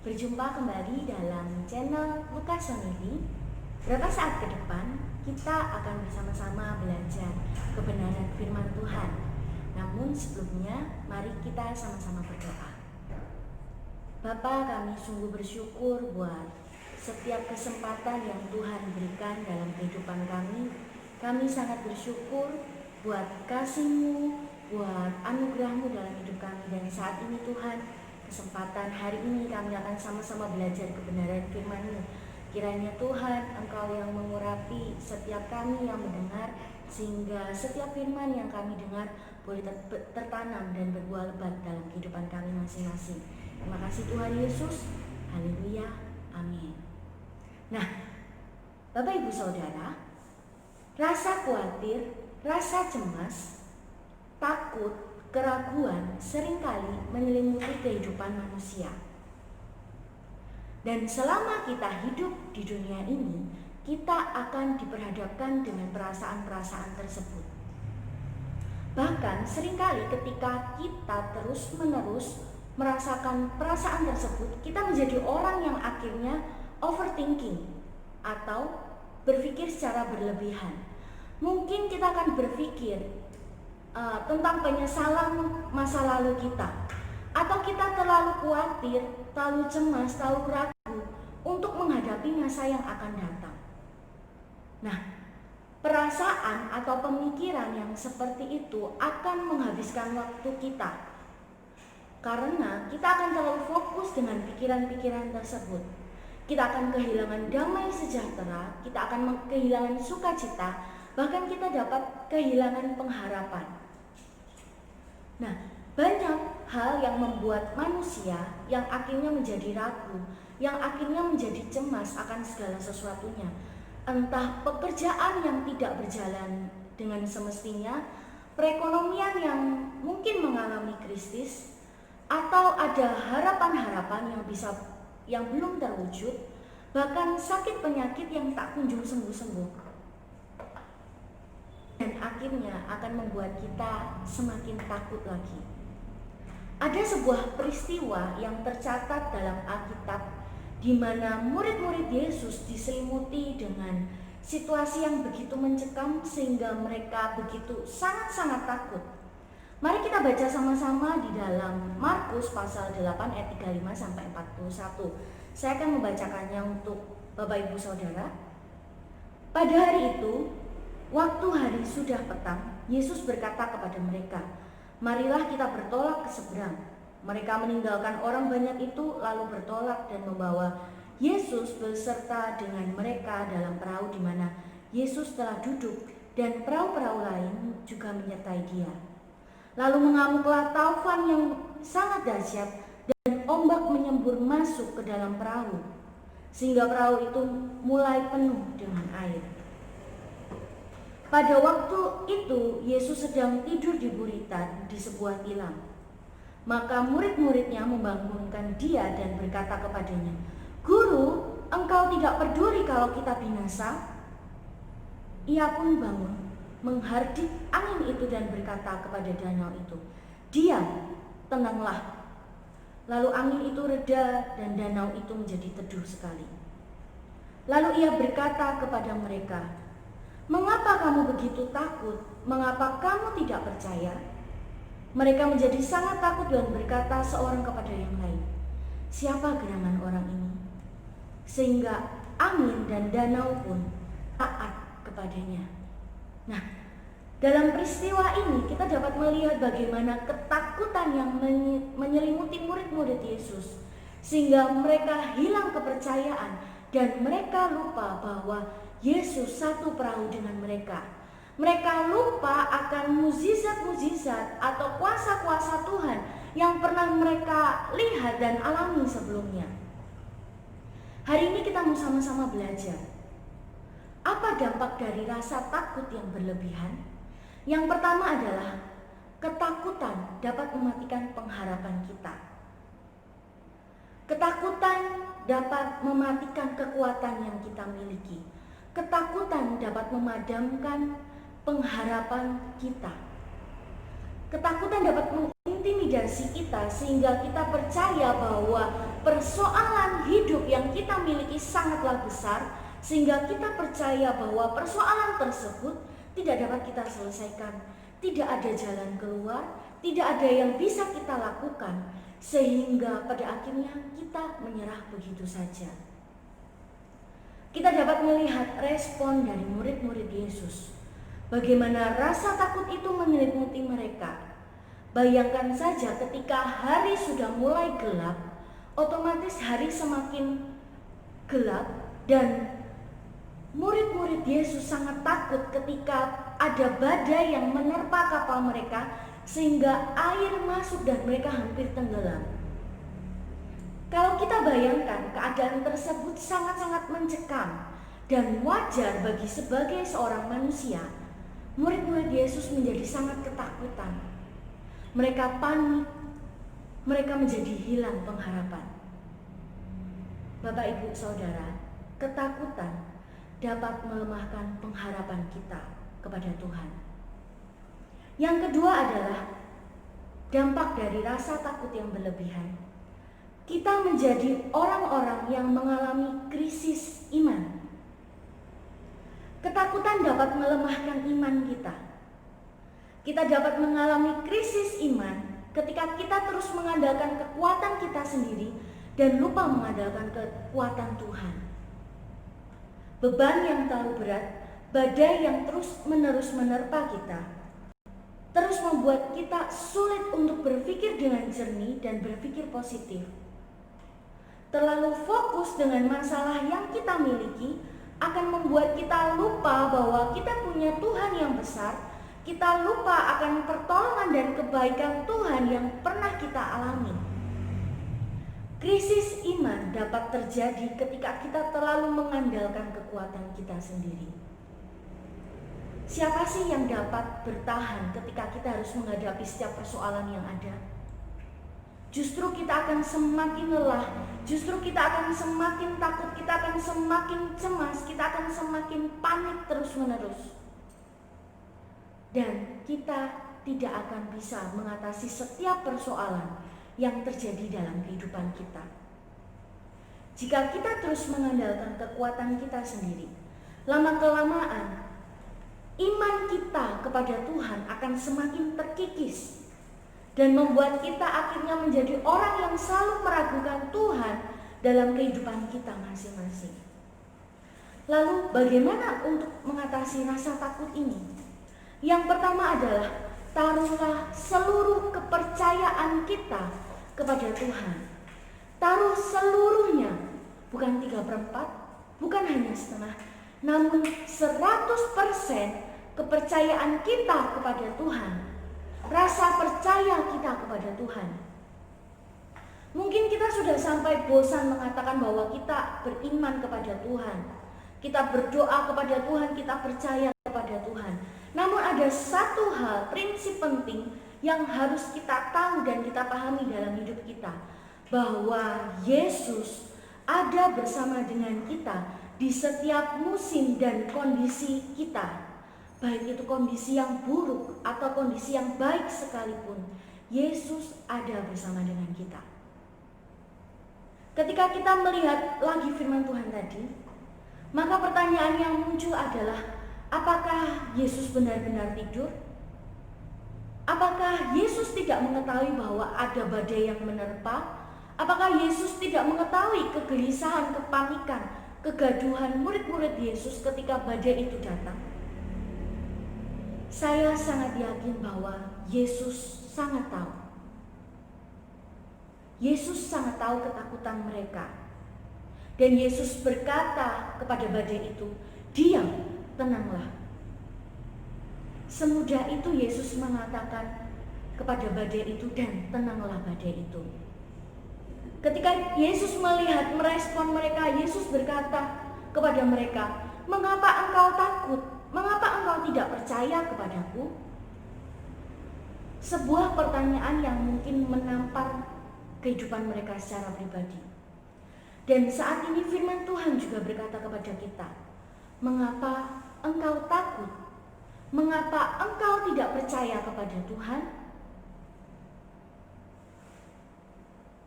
Berjumpa kembali dalam channel Lukas Family. Beberapa saat ke depan kita akan bersama-sama belajar kebenaran firman Tuhan. Namun sebelumnya mari kita sama-sama berdoa. Bapa, kami sungguh bersyukur buat setiap kesempatan yang Tuhan berikan dalam kehidupan kami. Kami sangat bersyukur buat kasih-Mu, buat anugerah-Mu dalam hidup kami. Dan saat ini Tuhan, kesempatan hari ini kami akan sama-sama belajar kebenaran firman-Mu. Kiranya Tuhan, Engkau yang mengurapi setiap kami yang mendengar, sehingga setiap firman yang kami dengar boleh tertanam dan berbuah lebat dalam kehidupan kami masing-masing. Terima kasih Tuhan Yesus. Haleluya. Amin. Nah, Bapak Ibu Saudara, rasa khawatir, rasa cemas, takut, keraguan seringkali menyelimuti kehidupan manusia. Dan selama kita hidup di dunia ini, kita akan diperhadapkan dengan perasaan-perasaan tersebut. Bahkan seringkali ketika kita terus-menerus merasakan perasaan tersebut, kita menjadi orang yang akhirnya overthinking atau berpikir secara berlebihan. Mungkin kita akan berpikir tentang penyesalan masa lalu kita, atau kita terlalu khawatir, terlalu cemas, terlalu ragu untuk menghadapi masa yang akan datang. Nah, perasaan atau pemikiran yang seperti itu akan menghabiskan waktu kita, karena kita akan terlalu fokus dengan pikiran-pikiran tersebut. Kita akan kehilangan damai sejahtera, kita akan kehilangan sukacita, bahkan kita dapat kehilangan pengharapan. Nah, banyak hal yang membuat manusia yang akhirnya menjadi ragu, yang akhirnya menjadi cemas akan segala sesuatunya. Entah pekerjaan yang tidak berjalan dengan semestinya, perekonomian yang mungkin mengalami krisis, atau ada harapan-harapan yang belum terwujud, bahkan sakit penyakit yang tak kunjung sembuh-sembuh. Dan akhirnya akan membuat kita semakin takut lagi. Ada sebuah peristiwa yang tercatat dalam Alkitab, di mana murid-murid Yesus diselimuti dengan situasi yang begitu mencekam sehingga mereka begitu sangat-sangat takut. Mari kita baca sama-sama di dalam Markus pasal 8 ayat 35 sampai 41. Saya akan membacakannya untuk Bapak Ibu Saudara. Pada hari itu, waktu hari sudah petang, Yesus berkata kepada mereka, "Marilah kita bertolak ke seberang." Mereka meninggalkan orang banyak itu lalu bertolak dan membawa Yesus beserta dengan mereka dalam perahu di mana Yesus telah duduk, dan perahu-perahu lain juga menyertai Dia. Lalu mengamuklah taufan yang sangat dahsyat dan ombak menyembur masuk ke dalam perahu, sehingga perahu itu mulai penuh dengan air. Pada waktu itu Yesus sedang tidur di buritan di sebuah tilam. Maka murid-muridnya membangunkan Dia dan berkata kepadanya, "Guru, Engkau tidak peduli kalau kita binasa?" Ia pun bangun, menghardik angin itu dan berkata kepada danau itu, "Diam, tenanglah." Lalu angin itu reda dan danau itu menjadi teduh sekali. Lalu ia berkata kepada mereka, "Mengapa kamu begitu takut? Mengapa kamu tidak percaya?" Mereka menjadi sangat takut dan berkata seorang kepada yang lain, "Siapa gerangan orang ini, sehingga angin dan danau pun taat kepadanya?" Nah, dalam peristiwa ini kita dapat melihat bagaimana ketakutan yang menyelimuti murid-murid Yesus, sehingga mereka hilang kepercayaan dan mereka lupa bahwa Yesus satu perahu dengan mereka. Mereka lupa akan mukjizat-mukjizat atau kuasa-kuasa Tuhan yang pernah mereka lihat dan alami sebelumnya. Hari ini kita mau sama-sama belajar. Apa dampak dari rasa takut yang berlebihan? Yang pertama adalah ketakutan dapat mematikan pengharapan kita. Ketakutan dapat mematikan kekuatan yang kita miliki. Ketakutan dapat memadamkan pengharapan kita. Ketakutan dapat mengintimidasi kita sehingga kita percaya bahwa persoalan hidup yang kita miliki sangatlah besar, sehingga kita percaya bahwa persoalan tersebut tidak dapat kita selesaikan, tidak ada jalan keluar, tidak ada yang bisa kita lakukan, sehingga pada akhirnya kita menyerah begitu saja. Kita dapat melihat respon dari murid-murid Yesus. Bagaimana rasa takut itu menyelimuti mereka. Bayangkan saja ketika hari sudah mulai gelap, otomatis hari semakin gelap dan murid-murid Yesus sangat takut ketika ada badai yang menerpa kapal mereka sehingga air masuk dan mereka hampir tenggelam. Kalau kita bayangkan keadaan tersebut sangat-sangat mencekam dan wajar bagi sebagai seorang manusia, murid-murid Yesus menjadi sangat ketakutan. Mereka panik, mereka menjadi hilang pengharapan. Bapak, Ibu, Saudara, ketakutan dapat melemahkan pengharapan kita kepada Tuhan. Yang kedua adalah dampak dari rasa takut yang berlebihan. Kita menjadi orang-orang yang mengalami krisis iman. Ketakutan dapat melemahkan iman kita. Kita dapat mengalami krisis iman ketika kita terus mengandalkan kekuatan kita sendiri dan lupa mengandalkan kekuatan Tuhan. Beban yang terlalu berat, badai yang terus-menerus menerpa kita, terus membuat kita sulit untuk berpikir dengan jernih dan berpikir positif. Terlalu fokus dengan masalah yang kita miliki akan membuat kita lupa bahwa kita punya Tuhan yang besar. Kita lupa akan pertolongan dan kebaikan Tuhan yang pernah kita alami. Krisis iman dapat terjadi ketika kita terlalu mengandalkan kekuatan kita sendiri. Siapa sih yang dapat bertahan ketika kita harus menghadapi setiap persoalan yang ada? Justru kita akan semakin lelah, justru kita akan semakin takut, kita akan semakin cemas, kita akan semakin panik terus-menerus. Dan kita tidak akan bisa mengatasi setiap persoalan yang terjadi dalam kehidupan kita. Jika kita terus mengandalkan kekuatan kita sendiri, lama-kelamaan iman kita kepada Tuhan akan semakin terkikis dan membuat kita akhirnya menjadi orang yang selalu meragukan Tuhan dalam kehidupan kita masing-masing. Lalu bagaimana untuk mengatasi rasa takut ini? Yang pertama adalah taruhlah seluruh kepercayaan kita kepada Tuhan. Taruh seluruhnya, bukan 3/4, bukan hanya setengah, namun 100% kepercayaan kita kepada Tuhan. Rasa percaya kita kepada Tuhan. Mungkin kita sudah sampai bosan mengatakan bahwa kita beriman kepada Tuhan. Kita berdoa kepada Tuhan, kita percaya kepada Tuhan. Namun ada satu hal, prinsip penting yang harus kita tahu dan kita pahami dalam hidup kita, bahwa Yesus ada bersama dengan kita di setiap musim dan kondisi kita. Baik itu kondisi yang buruk atau kondisi yang baik sekalipun, Yesus ada bersama dengan kita. Ketika kita melihat lagi firman Tuhan tadi, maka pertanyaan yang muncul adalah, apakah Yesus benar-benar tidur? Apakah Yesus tidak mengetahui bahwa ada badai yang menerpa? Apakah Yesus tidak mengetahui kegelisahan, kepanikan, kegaduhan murid-murid Yesus ketika badai itu datang? Saya sangat yakin bahwa Yesus sangat tahu. Yesus sangat tahu ketakutan mereka. Dan Yesus berkata kepada badai itu, "Diam, tenanglah." Semudah itu Yesus mengatakan kepada badai itu, dan tenanglah badai itu. Ketika Yesus melihat merespon mereka, Yesus berkata kepada mereka, "Mengapa engkau takut? Mengapa engkau tidak percaya kepadaku?" Sebuah pertanyaan yang mungkin menampar kehidupan mereka secara pribadi. Dan saat ini firman Tuhan juga berkata kepada kita, "Mengapa engkau takut? Mengapa engkau tidak percaya kepada Tuhan?"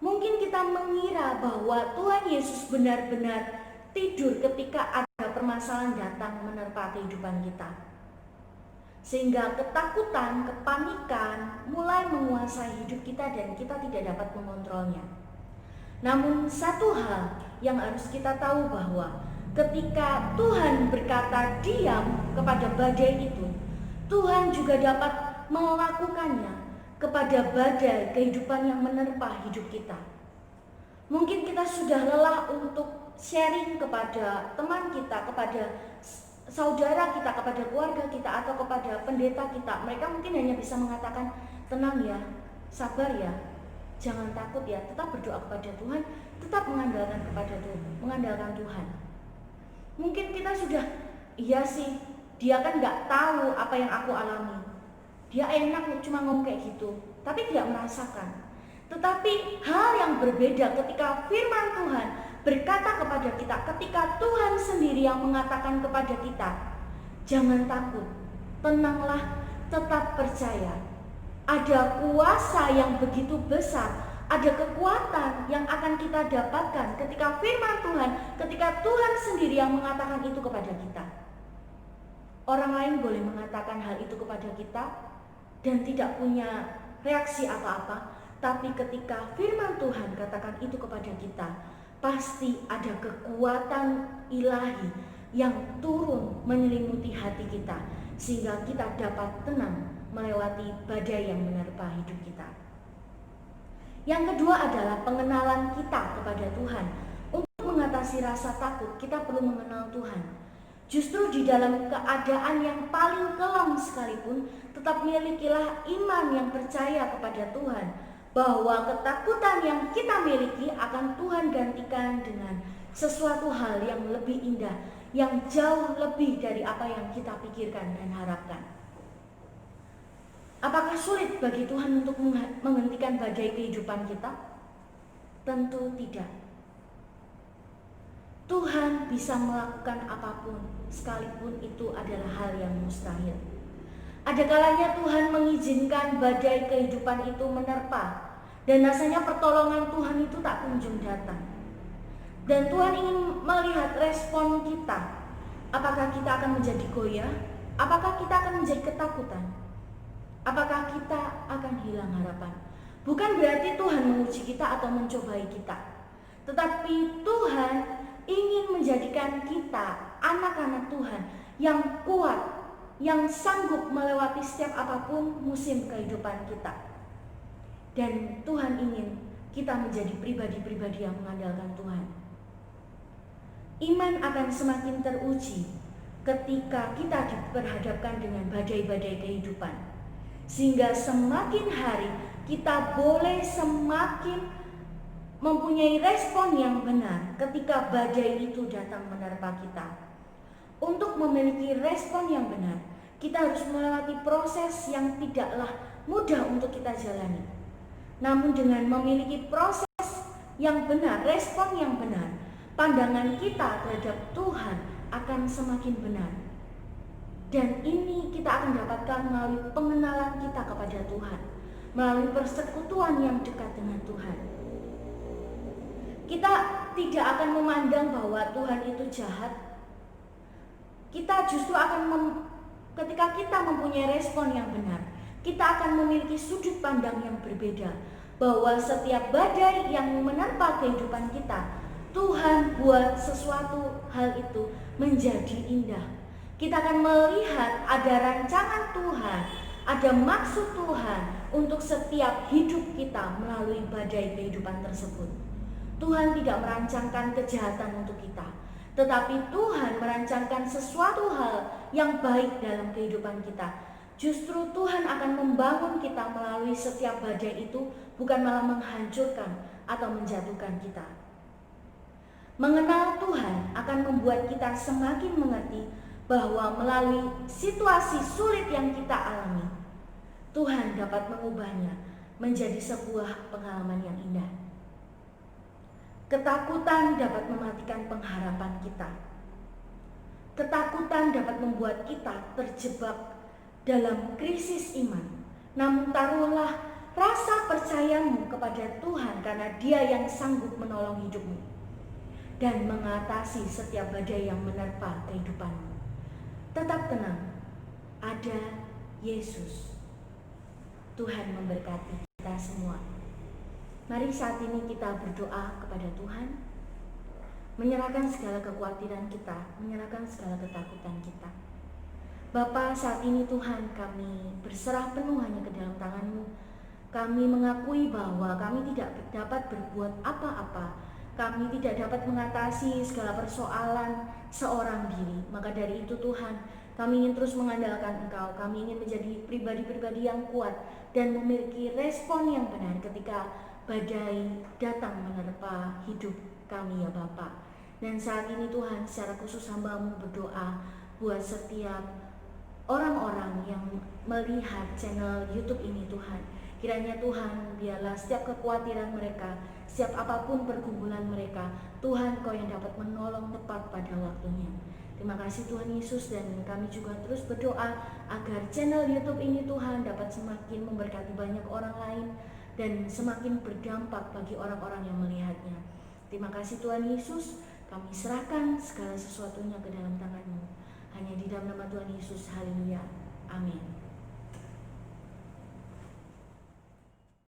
Mungkin Mungkin kita mengira bahwa Tuhan Yesus benar-benar tidur ketika ada permasalahan datang menerpa kehidupan kita, sehingga ketakutan, kepanikan mulai menguasai hidup kita dan kita tidak dapat mengontrolnya. Namun satu hal yang harus kita tahu bahwa ketika Tuhan berkata diam kepada badai itu, Tuhan juga dapat melakukannya kepada badai kehidupan yang menerpa hidup kita. Mungkin kita sudah lelah untuk sharing kepada teman kita, kepada saudara kita, kepada keluarga kita, atau kepada pendeta kita. Mereka mungkin hanya bisa mengatakan, tenang ya, sabar ya, jangan takut ya, tetap berdoa kepada Tuhan, tetap mengandalkan Tuhan. Mungkin kita sudah, iya sih, dia kan gak tahu apa yang aku alami, dia enak cuma ngomong kayak gitu, tapi tidak merasakan. Tetapi hal yang berbeda ketika firman Tuhan berkata kepada kita, ketika Tuhan sendiri yang mengatakan kepada kita, jangan takut, tenanglah, tetap percaya. Ada kuasa yang begitu besar, ada kekuatan yang akan kita dapatkan ketika firman Tuhan, ketika Tuhan sendiri yang mengatakan itu kepada kita. Orang lain boleh mengatakan hal itu kepada kita dan tidak punya reaksi apa-apa, tapi ketika firman Tuhan katakan itu kepada kita, pasti ada kekuatan ilahi yang turun menyelimuti hati kita, sehingga kita dapat tenang melewati badai yang menerpa hidup kita. Yang kedua adalah pengenalan kita kepada Tuhan. Untuk mengatasi rasa takut, kita perlu mengenal Tuhan. Justru di dalam keadaan yang paling kelam sekalipun, tetap milikilah iman yang percaya kepada Tuhan, bahwa ketakutan yang kita miliki akan Tuhan gantikan dengan sesuatu hal yang lebih indah, yang jauh lebih dari apa yang kita pikirkan dan harapkan. Apakah sulit bagi Tuhan untuk menghentikan badai kehidupan kita? Tentu tidak. Tuhan bisa melakukan apapun, sekalipun itu adalah hal yang mustahil. Ada kalanya Tuhan mengizinkan badai kehidupan itu menerpa, dan rasanya pertolongan Tuhan itu tak kunjung datang. Dan Tuhan ingin melihat respon kita. Apakah kita akan menjadi goyah? Apakah kita akan menjadi ketakutan? Apakah kita akan hilang harapan? Bukan berarti Tuhan menguji kita atau mencobai kita, tetapi Tuhan ingin menjadikan kita anak-anak Tuhan yang kuat, yang sanggup melewati setiap apapun musim kehidupan kita. Dan Tuhan ingin kita menjadi pribadi-pribadi yang mengandalkan Tuhan. Iman akan semakin teruji ketika kita diperhadapkan dengan badai-badai kehidupan, sehingga semakin hari kita boleh semakin mempunyai respon yang benar ketika badai itu datang menerpa kita. Untuk memiliki respon yang benar, kita harus melewati proses yang tidaklah mudah untuk kita jalani. Namun dengan memiliki proses yang benar, respon yang benar, pandangan kita terhadap Tuhan akan semakin benar. Dan ini kita akan dapatkan melalui pengenalan kita kepada Tuhan, melalui persekutuan yang dekat dengan Tuhan. Kita tidak akan memandang bahwa Tuhan itu jahat. Kita justru akan ketika kita mempunyai respon yang benar, kita akan memiliki sudut pandang yang berbeda, bahwa setiap badai yang menerpa kehidupan kita, Tuhan buat sesuatu hal itu menjadi indah. Kita akan melihat ada rancangan Tuhan, ada maksud Tuhan untuk setiap hidup kita melalui badai kehidupan tersebut. Tuhan tidak merancangkan kejahatan untuk kita, tetapi Tuhan merancangkan sesuatu hal yang baik dalam kehidupan kita. Justru Tuhan akan membangun kita melalui setiap badai itu, bukan malah menghancurkan atau menjatuhkan kita. Mengenal Tuhan akan membuat kita semakin mengerti bahwa melalui situasi sulit yang kita alami, Tuhan dapat mengubahnya menjadi sebuah pengalaman yang indah. Ketakutan dapat mematikan pengharapan kita. Ketakutan dapat membuat kita terjebak dalam krisis iman. Namun taruhlah rasa percayamu kepada Tuhan karena Dia yang sanggup menolong hidupmu dan mengatasi setiap badai yang menerpa kehidupanmu. Tetap tenang, ada Yesus. Tuhan memberkati kita semua. Mari saat ini kita berdoa kepada Tuhan, menyerahkan segala kekhawatiran kita, menyerahkan segala ketakutan kita. Bapa, saat ini Tuhan, kami berserah penuh hanya ke dalam tangan-Mu. Kami mengakui bahwa kami tidak dapat berbuat apa-apa. Kami tidak dapat mengatasi segala persoalan seorang diri. Maka dari itu Tuhan, kami ingin terus mengandalkan Engkau. Kami ingin menjadi pribadi-pribadi yang kuat dan memiliki respon yang benar ketika badai datang menerpa hidup kami ya Bapa. Dan saat ini Tuhan, secara khusus hamba-Mu berdoa buat setiap orang-orang yang melihat channel YouTube ini Tuhan. Kiranya Tuhan, biarlah setiap kekhawatiran mereka, setiap apapun pergumulan mereka, Tuhan Kau yang dapat menolong tepat pada waktunya. Terima kasih Tuhan Yesus, dan kami juga terus berdoa agar channel YouTube ini Tuhan dapat semakin memberkati banyak orang lain dan semakin berdampak bagi orang-orang yang melihatnya. Terima kasih Tuhan Yesus, kami serahkan segala sesuatunya ke dalam tangan-Mu. Hanya di dalam nama Tuhan Yesus, haleluya, amin.